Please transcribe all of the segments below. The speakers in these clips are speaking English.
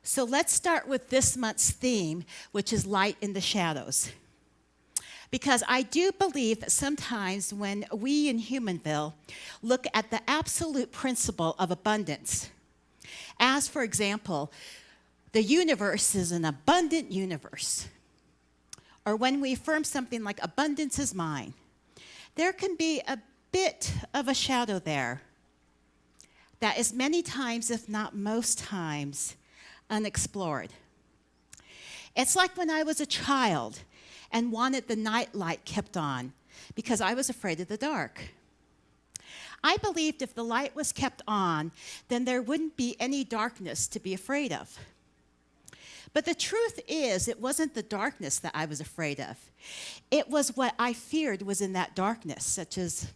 So let's start with this month's theme, which is light in the shadows. Because I do believe that sometimes when we in Humanville look at the absolute principle of abundance, as for example, the universe is an abundant universe, or when we affirm something like abundance is mine, there can be a bit of a shadow there that is many times, if not most times, unexplored. It's like when I was a child and wanted the night light kept on because I was afraid of the dark. I believed if the light was kept on, then there wouldn't be any darkness to be afraid of. But the truth is, it wasn't the darkness that I was afraid of. It was what I feared was in that darkness, such as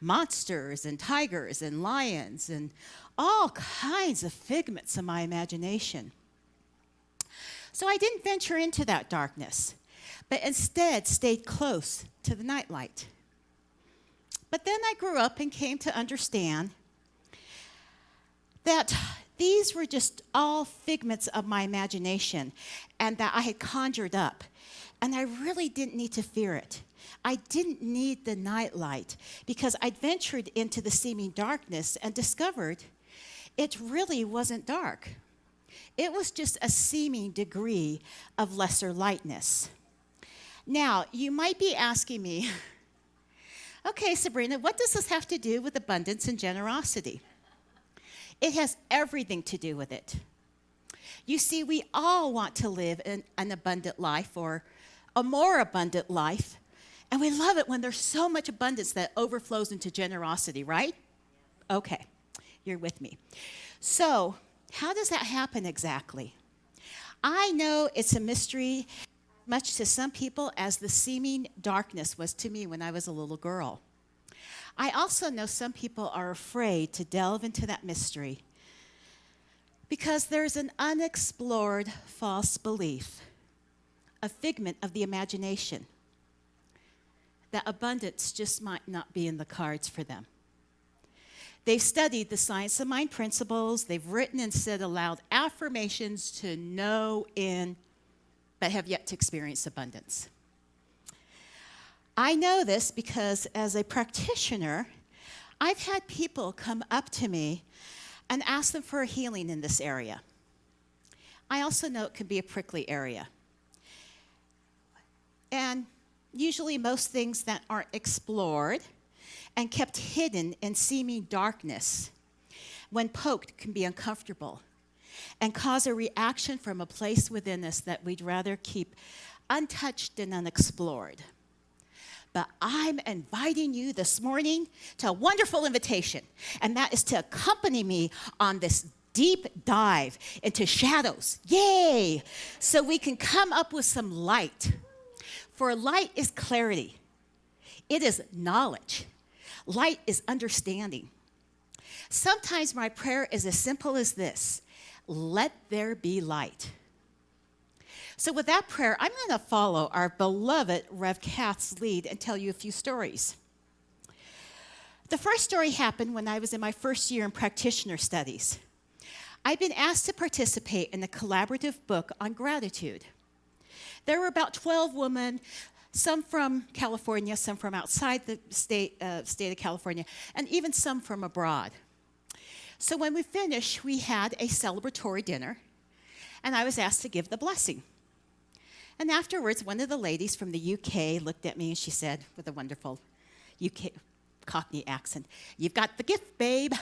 monsters and tigers and lions and all kinds of figments of my imagination. So I didn't venture into that darkness, but instead stayed close to the nightlight. But then I grew up and came to understand that these were just all figments of my imagination and that I had conjured up, and I really didn't need to fear it. I didn't need the nightlight because I'd ventured into the seeming darkness and discovered it really wasn't dark. It was just a seeming degree of lesser lightness. Now, you might be asking me, okay, Sabrina, what does this have to do with abundance and generosity? It has everything to do with it. You see, we all want to live an abundant life or a more abundant life. And we love it when there's so much abundance that overflows into generosity, right? Okay, you're with me. So, how does that happen exactly? I know it's a mystery, much to some people as the seeming darkness was to me when I was a little girl. I also know some people are afraid to delve into that mystery because there's an unexplored false belief, a figment of the imagination, that abundance just might not be in the cards for them. They've studied the science of mind principles. They've written and said aloud affirmations to no end, but have yet to experience abundance. I know this because as a practitioner, I've had people come up to me and ask them for a healing in this area. I also know it can be a prickly area. And usually most things that aren't explored and kept hidden in seeming darkness, when poked, can be uncomfortable and cause a reaction from a place within us that we'd rather keep untouched and unexplored. But I'm inviting you this morning to a wonderful invitation, and that is to accompany me on this deep dive into shadows. Yay! So we can come up with some light. For light is clarity. It is knowledge. Light is understanding. Sometimes my prayer is as simple as this: let there be light. So with that prayer, I'm going to follow our beloved Rev Kath's lead and tell you a few stories. The first story happened when I was in my first year in practitioner studies. I'd been asked to participate in a collaborative book on gratitude. There were about 12 women, some from California, some from outside the state of California, and even some from abroad. So when we finished, we had a celebratory dinner, and I was asked to give the blessing. And afterwards, one of the ladies from the UK looked at me and she said, with a wonderful UK Cockney accent, "You've got the gift, babe."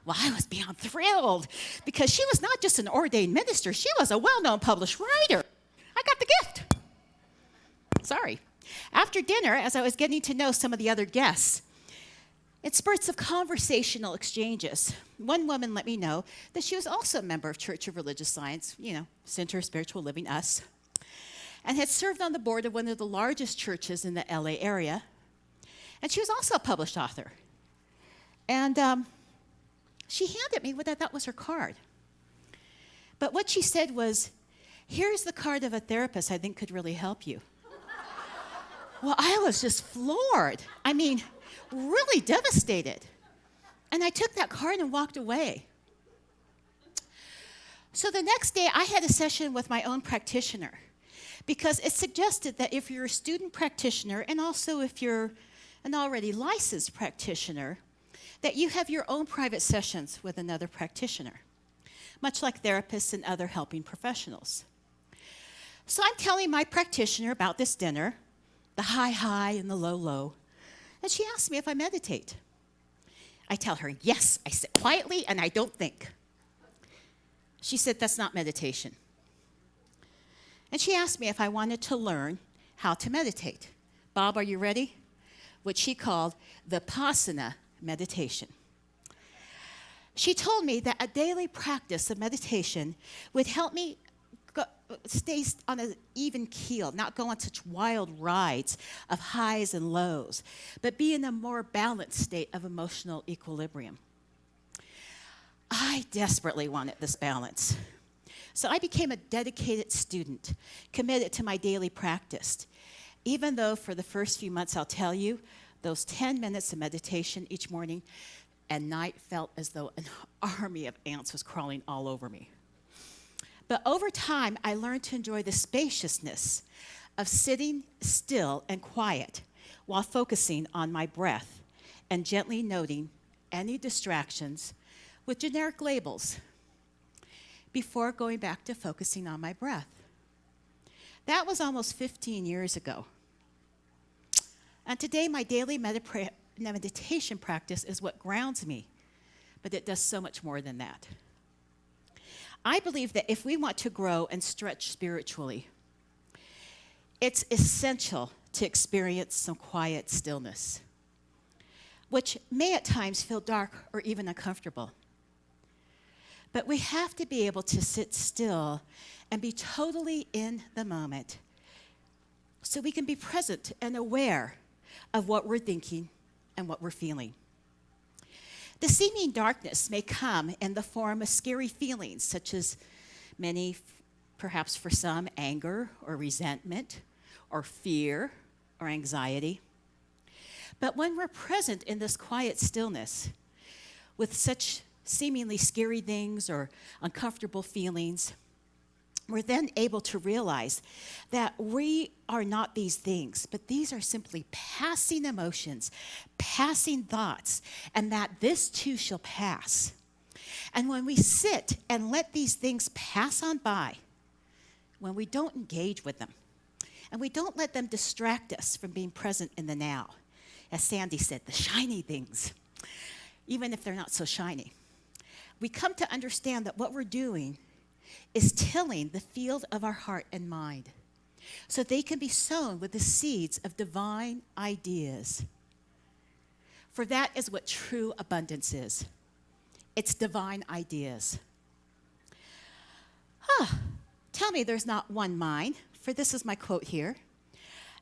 Well, I was beyond thrilled because she was not just an ordained minister, she was a well-known published writer. I got the gift. Sorry. After dinner, as I was getting to know some of the other guests, in spurts of conversational exchanges, one woman let me know that she was also a member of Church of Religious Science, Center of Spiritual Living, us, and had served on the board of one of the largest churches in the LA area. And she was also a published author. And she handed me what I thought was her card. But what she said was, "Here's the card of a therapist I think could really help you." Well, I was just floored. I mean, really devastated. And I took that card and walked away. So the next day, I had a session with my own practitioner because it suggested that if you're a student practitioner and also if you're an already licensed practitioner, that you have your own private sessions with another practitioner, much like therapists and other helping professionals. So I'm telling my practitioner about this dinner, the high and the low, and she asked me if I meditate. I tell her, yes, I sit quietly and I don't think. She said, that's not meditation. And she asked me if I wanted to learn how to meditate. Bob, are you ready? What she called Vipassana meditation. She told me that a daily practice of meditation would help me stay on an even keel, not go on such wild rides of highs and lows, but be in a more balanced state of emotional equilibrium. I desperately wanted this balance. So I became a dedicated student, committed to my daily practice, even though for the first few months, I'll tell you, those 10 minutes of meditation each morning and night felt as though an army of ants was crawling all over me. But over time, I learned to enjoy the spaciousness of sitting still and quiet while focusing on my breath and gently noting any distractions with generic labels before going back to focusing on my breath. That was almost 15 years ago. And today, my daily meditation practice is what grounds me, but it does so much more than that. I believe that if we want to grow and stretch spiritually, it's essential to experience some quiet stillness, which may at times feel dark or even uncomfortable. But we have to be able to sit still and be totally in the moment so we can be present and aware of what we're thinking and what we're feeling. The seeming darkness may come in the form of scary feelings, such as many, perhaps for some, anger or resentment or fear or anxiety. But when we're present in this quiet stillness with such seemingly scary things or uncomfortable feelings, we're then able to realize that we are not these things, but these are simply passing emotions, passing thoughts, and that this too shall pass. And when we sit and let these things pass on by, when we don't engage with them, and we don't let them distract us from being present in the now, as Sandy said, the shiny things, even if they're not so shiny, we come to understand that what we're doing is tilling the field of our heart and mind so they can be sown with the seeds of divine ideas. For that is what true abundance is. It's divine ideas. Tell me there's not one mind, for this is my quote here.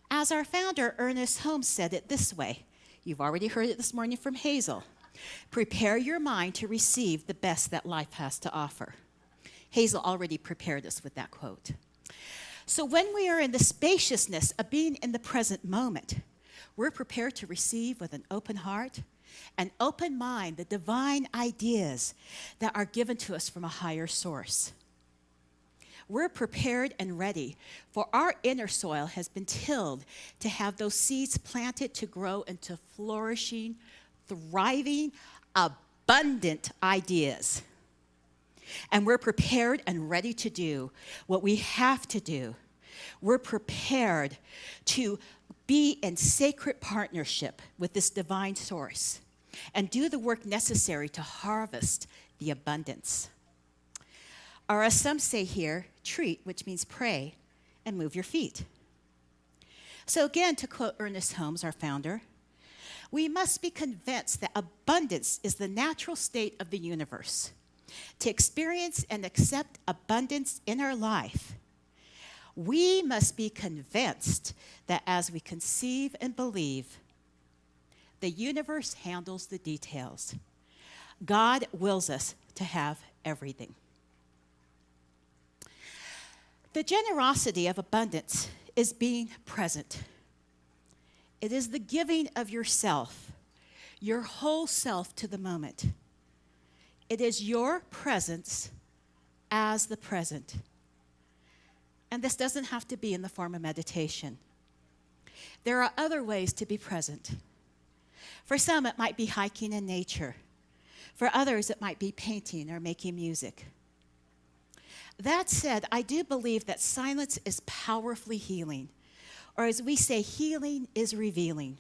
As our founder, Ernest Holmes, said it this way. You've already heard it this morning from Hazel. Prepare your mind to receive the best that life has to offer. Hazel already prepared us with that quote. So when we are in the spaciousness of being in the present moment, we're prepared to receive with an open heart, an open mind, the divine ideas that are given to us from a higher source. We're prepared and ready, for our inner soil has been tilled to have those seeds planted to grow into flourishing, thriving, abundant ideas. And we're prepared and ready to do what we have to do. We're prepared to be in sacred partnership with this divine source and do the work necessary to harvest the abundance. Or as some say here, treat, which means pray, and move your feet. So again, to quote Ernest Holmes, our founder, we must be convinced that abundance is the natural state of the universe. To experience and accept abundance in our life, we must be convinced that as we conceive and believe, the universe handles the details. God wills us to have everything. The generosity of abundance is being present. It is the giving of yourself, your whole self to the moment. It is your presence as the present. And this doesn't have to be in the form of meditation. There are other ways to be present. For some, it might be hiking in nature. For others, it might be painting or making music. That said, I do believe that silence is powerfully healing, or as we say, healing is revealing.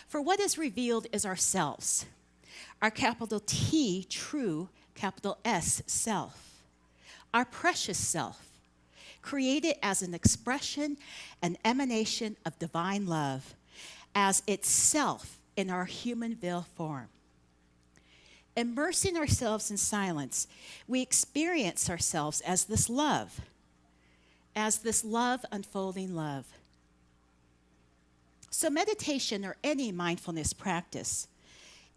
For what is revealed is ourselves, our capital T, true, capital S, self, our precious self, created as an expression, an emanation of divine love, as itself in our human veil form. Immersing ourselves in silence, we experience ourselves as this love unfolding love. So meditation or any mindfulness practice,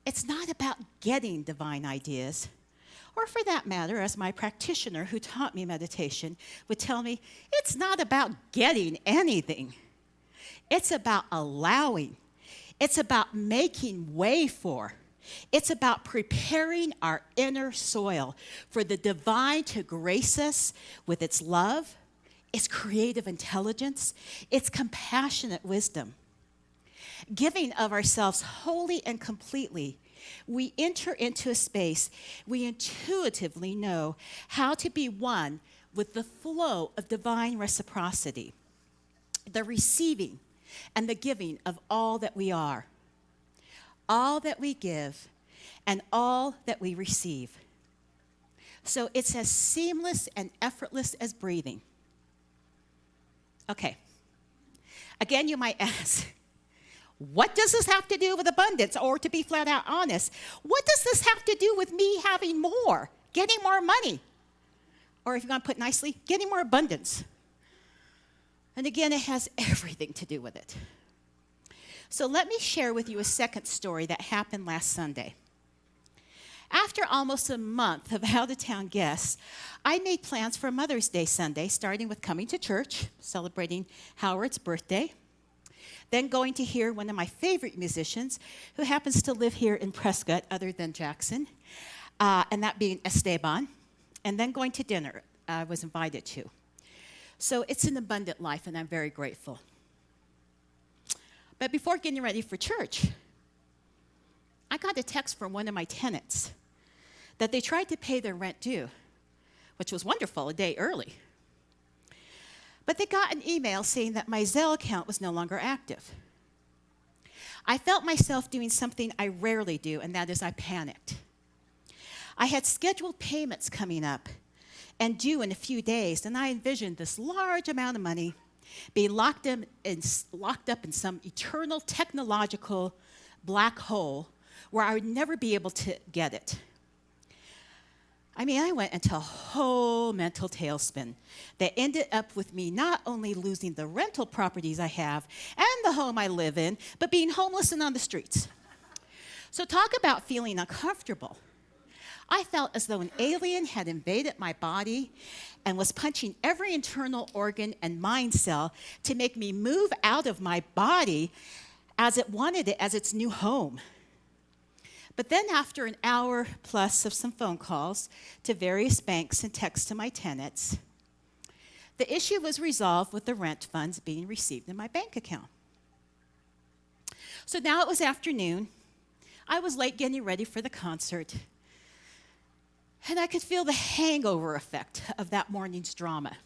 it's not about getting divine ideas, or for that matter, as my practitioner who taught me meditation would tell me, it's not about getting anything. It's about allowing. It's about making way for. It's about preparing our inner soil for the divine to grace us with its love, its creative intelligence, its compassionate wisdom. Giving of ourselves wholly and completely, we enter into a space we intuitively know how to be one with the flow of divine reciprocity, the receiving and the giving of all that we are, all that we give, and all that we receive. So it's as seamless and effortless as breathing. Okay. Again, you might ask, what does this have to do with abundance? Or to be flat out honest, what does this have to do with me having more, getting more money? Or if you're going to put it nicely, getting more abundance. And again, it has everything to do with it. So let me share with you a second story that happened last Sunday. After almost a month of out-of-town guests, I made plans for Mother's Day Sunday, starting with coming to church, celebrating Howard's birthday, then going to hear one of my favorite musicians, who happens to live here in Prescott, other than Jackson, and that being Esteban, and then going to dinner I was invited to. So it's an abundant life, and I'm very grateful. But before getting ready for church, I got a text from one of my tenants that they tried to pay their rent due, which was wonderful, a day early. But they got an email saying that my Zelle account was no longer active. I felt myself doing something I rarely do, and that is I panicked. I had scheduled payments coming up and due in a few days, and I envisioned this large amount of money being locked up in some eternal technological black hole where I would never be able to get it. I mean, I went into a whole mental tailspin that ended up with me not only losing the rental properties I have and the home I live in, but being homeless and on the streets. So talk about feeling uncomfortable. I felt as though an alien had invaded my body and was punching every internal organ and mind cell to make me move out of my body as it wanted it as its new home. But then after an hour plus of some phone calls to various banks and texts to my tenants, the issue was resolved with the rent funds being received in my bank account. So now it was afternoon. I was late getting ready for the concert, and I could feel the hangover effect of that morning's drama.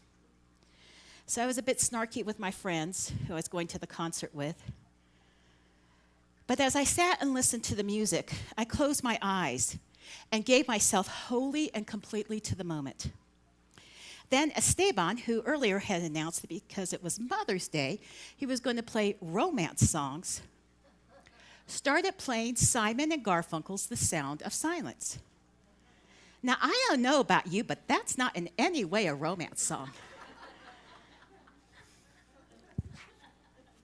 So I was a bit snarky with my friends who I was going to the concert with. But as I sat and listened to the music, I closed my eyes and gave myself wholly and completely to the moment. Then Esteban, who earlier had announced that because it was Mother's Day, he was going to play romance songs, started playing Simon and Garfunkel's The Sound of Silence. Now, I don't know about you, but that's not in any way a romance song.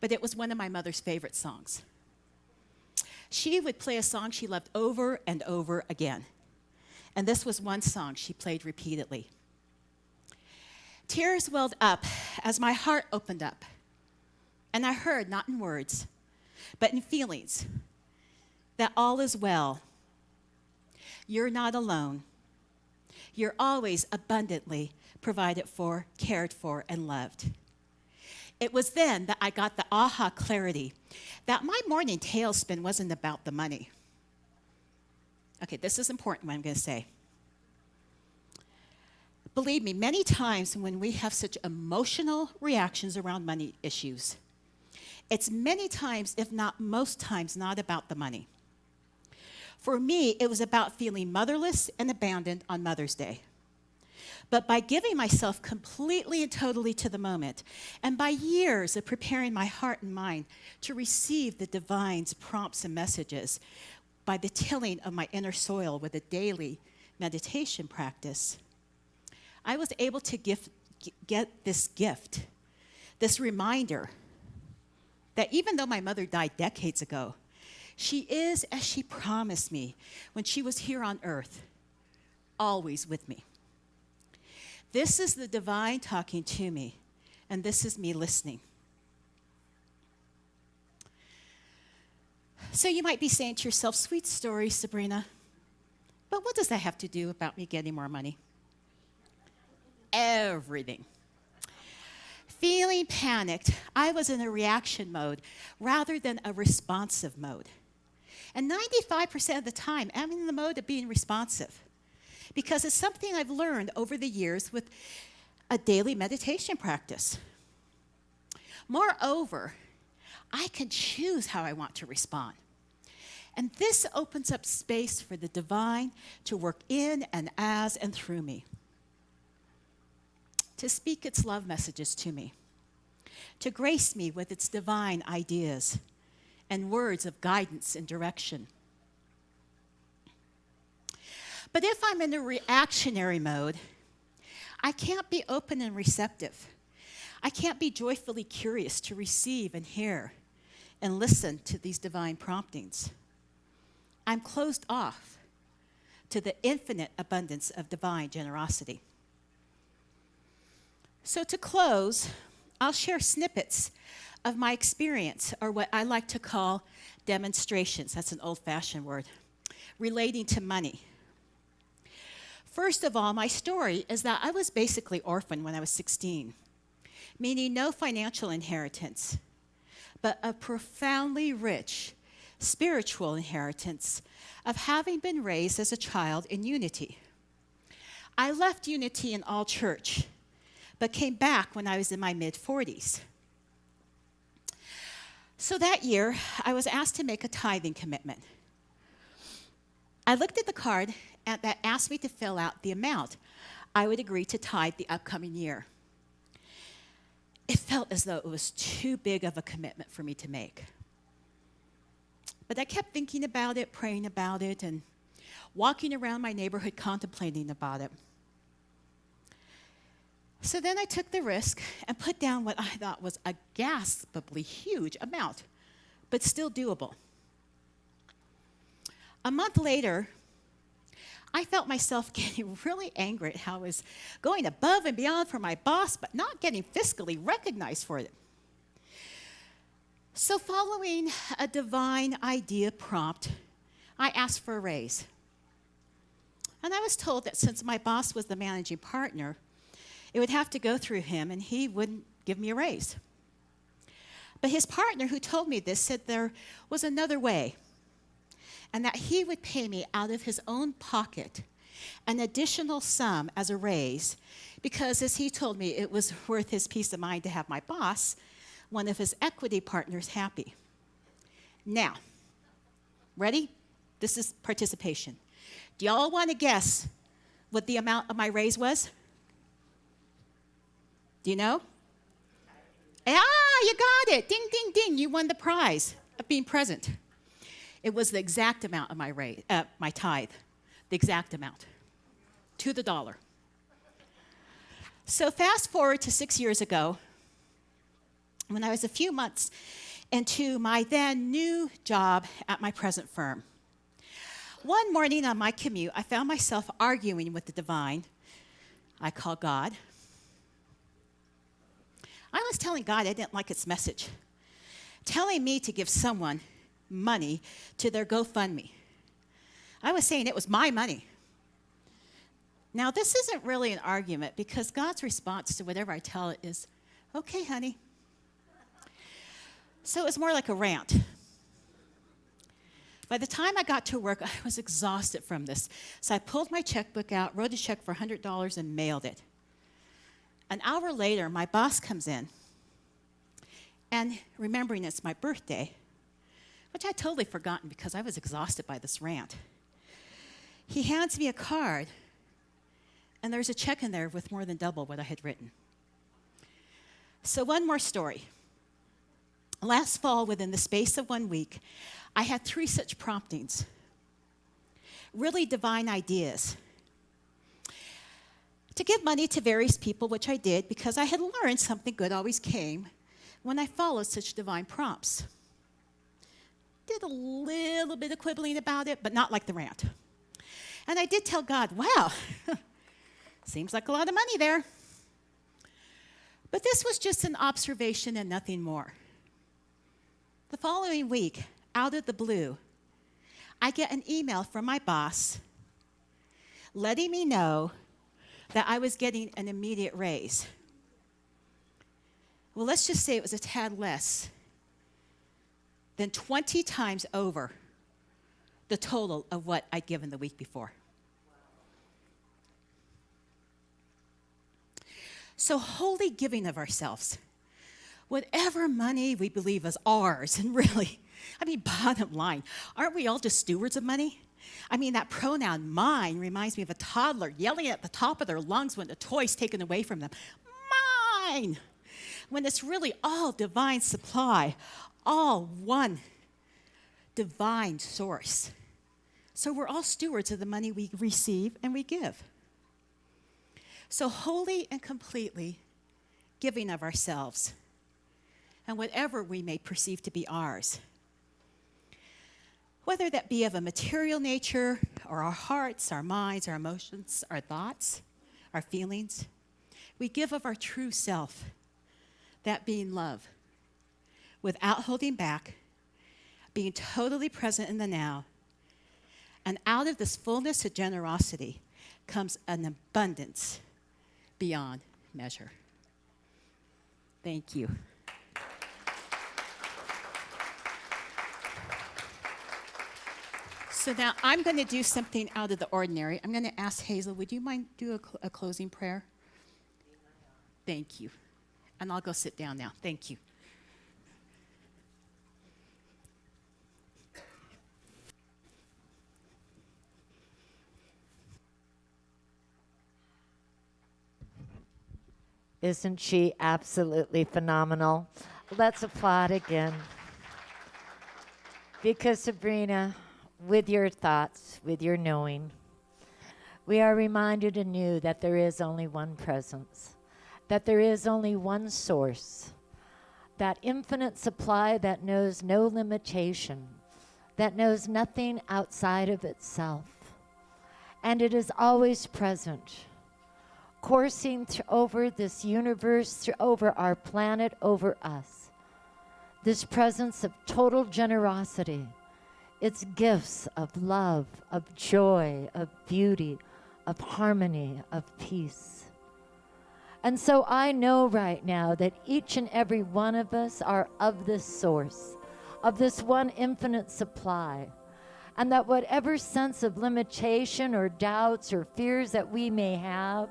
But it was one of my mother's favorite songs. She would play a song she loved over and over again. And this was one song she played repeatedly. Tears welled up as my heart opened up. And I heard, not in words, but in feelings, that all is well. You're not alone. You're always abundantly provided for, cared for, and loved. It was then that I got the aha clarity that my morning tailspin wasn't about the money. Okay, this is important what I'm going to say. Believe me, many times when we have such emotional reactions around money issues, it's many times, if not most times, not about the money. For me, it was about feeling motherless and abandoned on Mother's Day. But by giving myself completely and totally to the moment, and by years of preparing my heart and mind to receive the divine's prompts and messages, by the tilling of my inner soil with a daily meditation practice, I was able to get this gift, this reminder that even though my mother died decades ago, she is as she promised me when she was here on earth, always with me. This is the divine talking to me, and this is me listening. So you might be saying to yourself, sweet story, Sabrina, but what does that have to do about me getting more money? Everything. Feeling panicked, I was in a reaction mode rather than a responsive mode. And 95% of the time, I'm in the mode of being responsive because it's something I've learned over the years with a daily meditation practice. Moreover, I can choose how I want to respond. And this opens up space for the divine to work in and as and through me, to speak its love messages to me, to grace me with its divine ideas and words of guidance and direction. But if I'm in a reactionary mode, I can't be open and receptive. I can't be joyfully curious to receive and hear and listen to these divine promptings. I'm closed off to the infinite abundance of divine generosity. So to close, I'll share snippets of my experience, or what I like to call demonstrations. That's an old-fashioned word, relating to money. First of all, my story is that I was basically orphaned when I was 16, meaning no financial inheritance, but a profoundly rich spiritual inheritance of having been raised as a child in Unity. I left Unity in all church, but came back when I was in my mid-40s. So that year, I was asked to make a tithing commitment. I looked at the card that asked me to fill out the amount I would agree to tithe the upcoming year. It felt as though it was too big of a commitment for me to make. But I kept thinking about it, praying about it, and walking around my neighborhood contemplating about it. So then I took the risk and put down what I thought was a gaspably huge amount, but still doable. A month later, I felt myself getting really angry at how I was going above and beyond for my boss, but not getting fiscally recognized for it. So following a divine idea prompt, I asked for a raise. And I was told that since my boss was the managing partner, it would have to go through him and he wouldn't give me a raise. But his partner who told me this said there was another way, and that he would pay me out of his own pocket an additional sum as a raise because, as he told me, it was worth his peace of mind to have my boss, one of his equity partners, happy. Now, ready? This is participation. Do y'all want to guess what the amount of my raise was? Do you know? You got it. Ding, ding, ding. You won the prize of being present. It was the exact amount of my tithe, the exact amount, to the dollar. So fast forward to 6 years ago, when I was a few months into my then new job at my present firm. One morning on my commute, I found myself arguing with the divine, I call God. I was telling God I didn't like its message, telling me to give someone money to their GoFundMe. I was saying it was my money. Now, this isn't really an argument because God's response to whatever I tell it is, okay, honey. So it was more like a rant. By the time I got to work, I was exhausted from this. So I pulled my checkbook out, wrote a check for $100, and mailed it. An hour later, my boss comes in, and remembering it's my birthday, which I'd totally forgotten because I was exhausted by this rant, he hands me a card, and there's a check in there with more than double what I had written. So one more story. Last fall, within the space of 1 week, I had 3 such promptings, really divine ideas, to give money to various people, which I did because I had learned something good always came when I followed such divine prompts. Did a little bit of quibbling about it, but not like the rant. And I did tell God, wow, seems like a lot of money there. But this was just an observation and nothing more. The following week, out of the blue, I get an email from my boss letting me know that I was getting an immediate raise. Well, let's just say it was a tad less than 20 times over the total of what I'd given the week before. So wholly giving of ourselves, whatever money we believe is ours, and really, I mean, bottom line, aren't we all just stewards of money? I mean, that pronoun mine reminds me of a toddler yelling at the top of their lungs when the toy's taken away from them. Mine! When it's really all divine supply, all one divine source. So we're all stewards of the money we receive and we give. So wholly and completely giving of ourselves and whatever we may perceive to be ours, whether that be of a material nature or our hearts, our minds, our emotions, our thoughts, our feelings, we give of our true self, that being love, without holding back, being totally present in the now. And out of this fullness of generosity comes an abundance beyond measure. Thank you. So now I'm going to do something out of the ordinary. I'm going to ask Hazel, would you mind do a closing prayer? Thank you. And I'll go sit down now. Thank you. Isn't she absolutely phenomenal? Let's applaud again. Because Sabrina, with your thoughts, with your knowing, we are reminded anew that there is only one presence, that there is only one source, that infinite supply that knows no limitation, that knows nothing outside of itself. And it is always present, coursing over this universe, over our planet, over us. This presence of total generosity, its gifts of love, of joy, of beauty, of harmony, of peace. And so I know right now that each and every one of us are of this source, of this one infinite supply, and that whatever sense of limitation or doubts or fears that we may have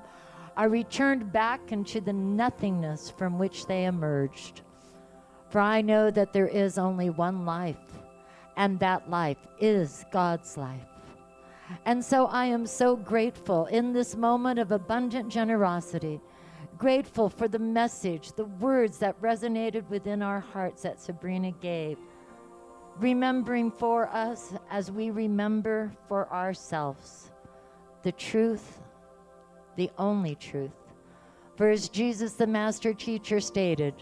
are returned back into the nothingness from which they emerged. For I know that there is only one life, and that life is God's life. And so I am so grateful in this moment of abundant generosity, grateful for the message, the words that resonated within our hearts that Sabrina gave, remembering for us as we remember for ourselves the truth, the only truth. For as Jesus the Master Teacher stated,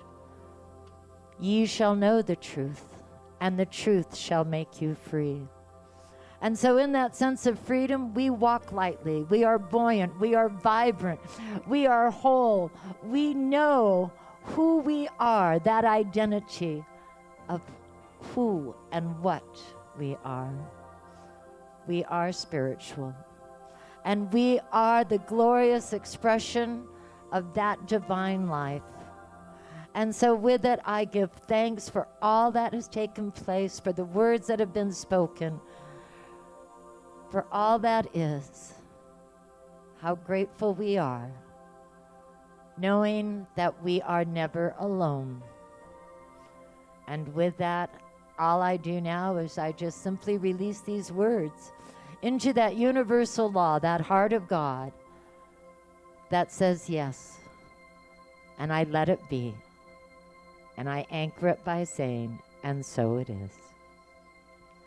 ye shall know the truth, and the truth shall make you free. And so in that sense of freedom, we walk lightly, we are buoyant, we are vibrant, we are whole. We know who we are, that identity of who and what we are. We are spiritual. And we are the glorious expression of that divine life. And so with it, I give thanks for all that has taken place, for the words that have been spoken, for all that is. How grateful we are, knowing that we are never alone. And with that, all I do now is I just simply release these words into that universal law, that heart of God that says yes. And I let it be. And I anchor it by saying, and so it is.